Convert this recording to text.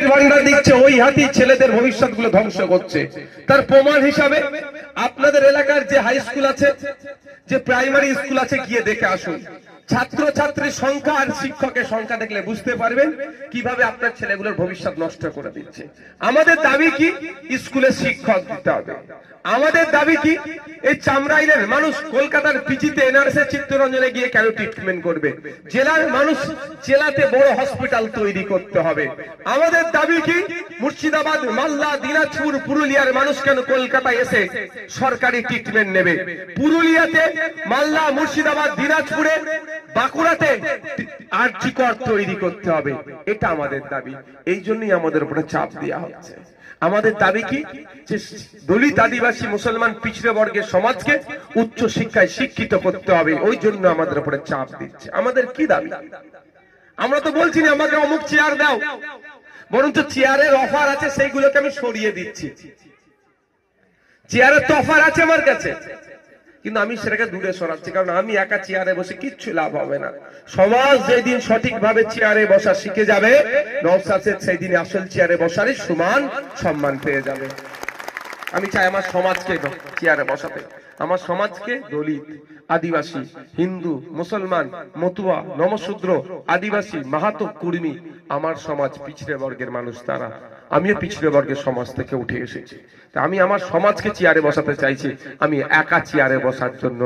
ভান্ডার দিচ্ছে, ওই হাতি ছেলেদের ভবিষ্যৎ গুলো ধ্বংস করছে। তার প্রমাণ হিসাবে আপনাদের এলাকার যে হাই স্কুল আছে, যে প্রাইমারি স্কুল আছে, গিয়ে দেখে আসুন। ছাত্র ছাত্রীর সংখ্যা আর শিক্ষকের সংখ্যা দেখলে বুঝতে পারবেন কিভাবে আপনার ছেলেগুলোর ভবিষ্যৎ নষ্ট করে দিচ্ছে। আমাদের দাবি কি? স্কুলে শিক্ষক দিতে হবে। আমাদের দাবি কি? এই চামড়াইলের মানুষ কলকাতার পিজিতে এনআরএস চিত্তরঞ্জনে গিয়ে কেন ট্রিটমেন্ট করবে? জেলার মানুষ জেলাতে বড় হসপিটাল তৈরি করতে হবে। আমাদের দাবি কি? মুর্শিদাবাদ, মালদা, দিনাজপুর, পুরুলিয়ার মানুষ কেন কলকাতায় এসে সরকারি ট্রিটমেন্ট নেবে? পুরুলিয়াতে, মালদা, মুর্শিদাবাদ, দিনাজপুরে, বাঁকুড়াতে আরজি কর তৈরি করতে হবে। এটা আমাদের দাবি। এই জন্যই আমাদের উপরে চাপ দেওয়া হচ্ছে। আমাদের দাবি কি? যে দলিত, আদিবাসী, মুসলমান, পিছড়ে বর্গের সমাজকে উচ্চ শিক্ষায় শিক্ষিত করতে হবে। ওই জন্য আমাদের উপরে চাপ দিচ্ছে। আমাদের কি দাবি? আমরা তো বলছি না আমাকে অমুক চেয়ার দাও, বরঞ্চ চেয়ারের অফার আছে, সেইগুলোকে আমি সরিয়ে দিচ্ছি। চেয়ারের তো অফার আছে আমার কাছে, কিন্তু আমি সেটাকে দূরে সরাচ্ছি, কারণ আমি একা চেয়ারে বসে কিচ্ছু লাভ হবে না। সমাজ যেদিন সঠিকভাবে চেয়ারে বসা শিখে যাবে, নওশাদ সেই দিন আসল চেয়ারে বসারই সমান সম্মান পেয়ে যাবে। আমি চাই আমার সমাজকে চেয়ারে বসাতে, আমার সমাজকে দলিত, আদিবাসী, হিন্দু, মুসলমান, মতুয়া, নমশূদ্র, আদিবাসী, মাহাতো, কুর্মী, আমার সমাজ পিছড়ে বর্গের মানুষ, তারা, আমিও পিছড়ে বর্গের সমাজ থেকে উঠে এসেছি। তা আমি আমার সমাজকে চেয়ারে বসাতে চাইছি, আমি একা চেয়ারে বসার জন্য